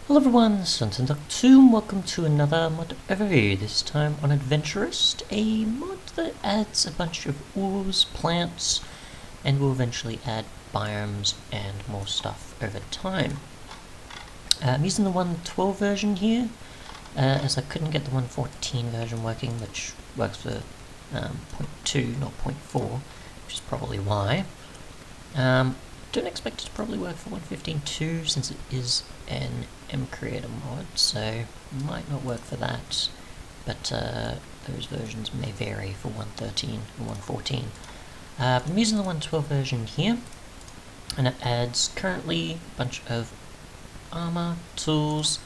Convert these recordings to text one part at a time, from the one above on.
Hello everyone, this is Duck2 and welcome to another mod overview, this time on Adventurist, a mod that adds a bunch of ores, plants, and will eventually add biomes and more stuff over time. I'm using the 1.12 version here, as I couldn't get the 1.14 version working, which works for 0.2, not 0.4, which is probably why. Don't expect it to probably work for 1.15 too, since it is an Mcreator mod, so might not work for that, but those versions may vary for 1.13 and 1.14. But I'm using the 1.12 version here, and it adds currently a bunch of armour, tools,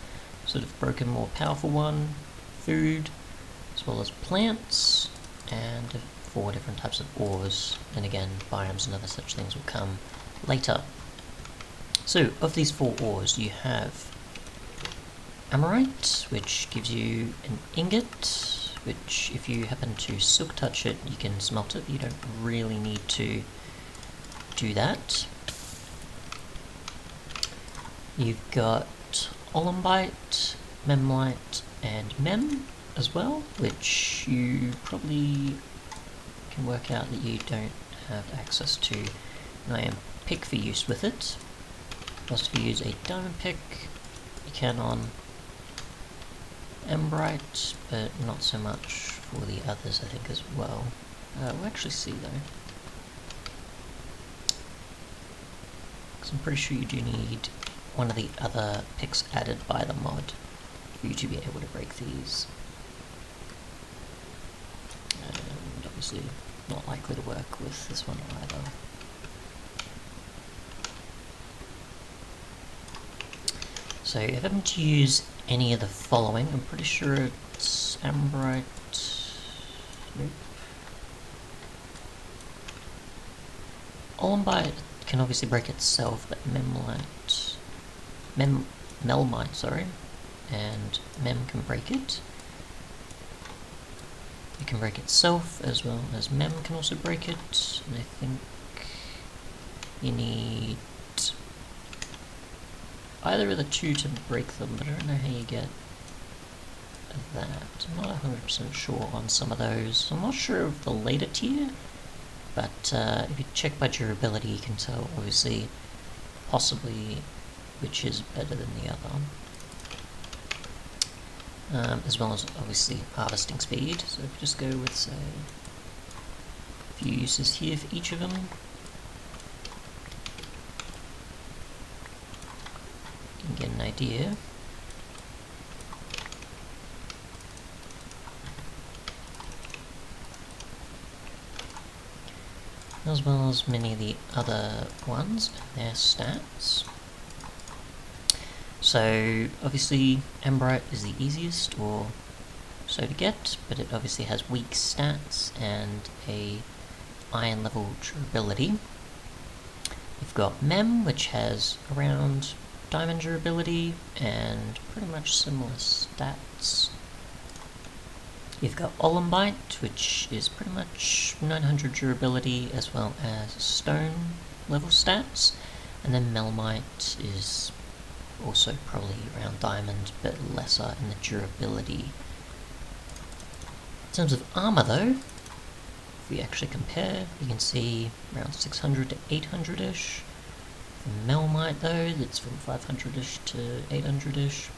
sort of broken, more powerful one, food, as well as plants, and 4 different types of ores, and again, biomes and other such things will come later. So, of these 4 ores, you have armourite, which gives you an ingot, which if you happen to silk touch it, you can smelt it. You don't really need to do that. You've got olumbite, memlite, and mem as well, which you probably can work out that you don't have access to an iron pick for use with it. Plus, if you use a diamond pick, you can on Embrite, but not so much for the others, I think, as well. We'll actually see, though. Because I'm pretty sure you do need one of the other picks added by the mod for you to be able to break these. And obviously not likely to work with this one either. So if I'm to use any of the following, I'm pretty sure it's amberite. Nope. Olumbite can obviously break itself, but melmite, sorry, and mem can break it. It can break itself as well as mem can also break it, and I think you need either of the 2 to break them, but I don't know how you get that. I'm not 100% sure on some of those. I'm not sure of the later tier, but if you check by durability, you can tell, obviously, possibly which is better than the other. As well as, obviously, harvesting speed. So if you just go with, say, a few uses here for each of them. Get an idea. As well as many of the other ones and their stats. So obviously Embrite is the easiest or so to get, but it obviously has weak stats and a iron level durability. You've got Mem, which has around diamond durability and pretty much similar stats. You've got olumbite, which is pretty much 900 durability as well as stone level stats, and then melmite is also probably around diamond but lesser in the durability. In terms of armor though, if we actually compare, you can see around 600 to 800-ish. Melmite though, that's from 500-ish to 800-ish.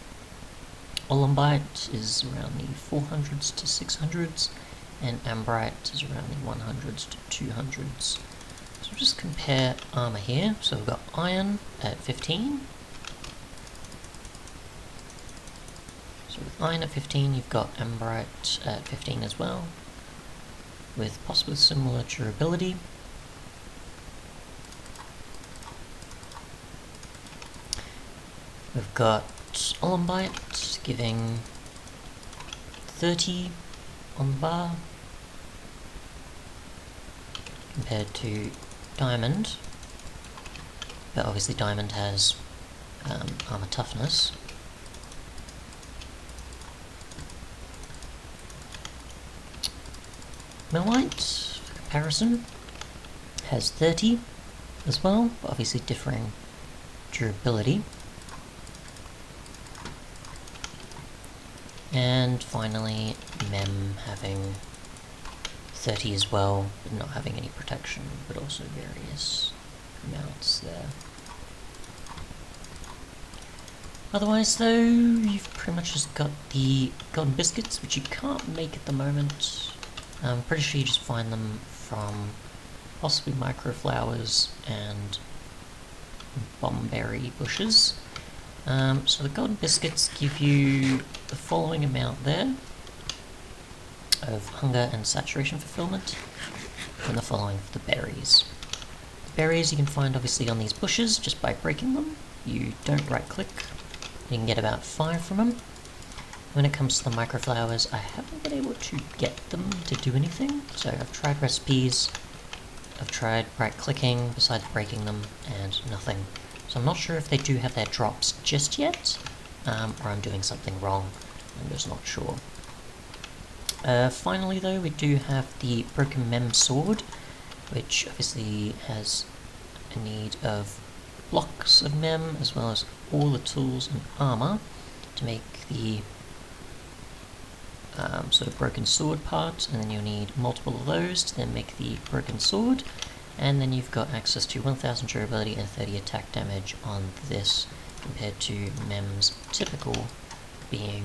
Olumbite is around the 400s to 600s, and amberite is around the 100s to 200s. So we'll just compare armor here. So we've got iron at 15. So with iron at 15, you've got amberite at 15 as well, with possibly similar durability. We've got olumbite giving 30 on the bar compared to diamond, but obviously diamond has armor toughness. Melmite, for comparison, has 30 as well, but obviously differing durability. And finally, Mem having 30 as well, but not having any protection, but also various amounts there. Otherwise though, you've pretty much just got the golden biscuits, which you can't make at the moment. I'm pretty sure you just find them from possibly microflowers and bomberry bushes. So the golden biscuits give you the following amount there of hunger and saturation fulfillment, and the following for the berries. The berries you can find obviously on these bushes just by breaking them. You don't right click. You can get about 5 from them. When it comes to the microflowers, I haven't been able to get them to do anything. So I've tried recipes, I've tried right clicking besides breaking them, and nothing. So I'm not sure if they do have their drops just yet, or I'm doing something wrong. I'm just not sure. Finally though, we do have the Broken Mem sword, which obviously has a need of blocks of Mem, as well as all the tools and armour to make the sort of broken sword part, and then you'll need multiple of those to then make the broken sword, and then you've got access to 1000 durability and 30 attack damage on this, compared to Mem's typical being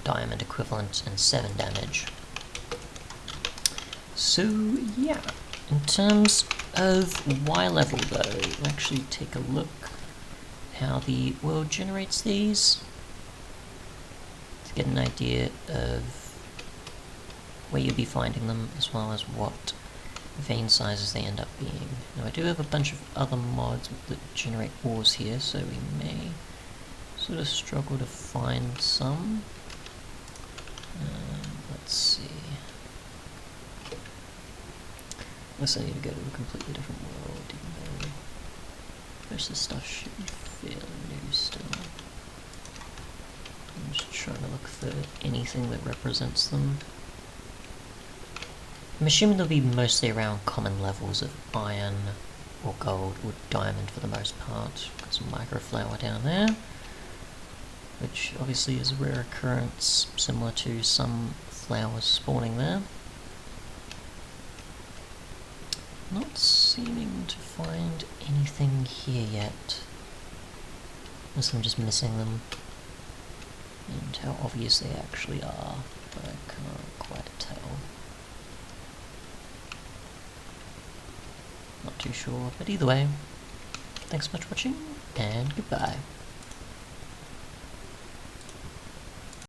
diamond equivalent and 7 damage. So yeah, in terms of Y level though, we'll actually take a look how the world generates these to get an idea of where you'll be finding them, as well as what vein sizes they end up being. Now I do have a bunch of other mods that generate ores here, so we may sort of struggle to find some. Let's see. Unless I need to go to a completely different world, even though most of the stuff should be fairly new still. I'm just trying to look for anything that represents them. I'm assuming they'll be mostly around common levels of iron or gold or diamond for the most part. Got some microflower down there, which obviously is a rare occurrence, similar to some flowers spawning there. Not seeming to find anything here yet, unless I'm just missing them, and how obvious they actually are, but I can't quite tell. Not too sure, but either way, thanks so much for watching, and goodbye.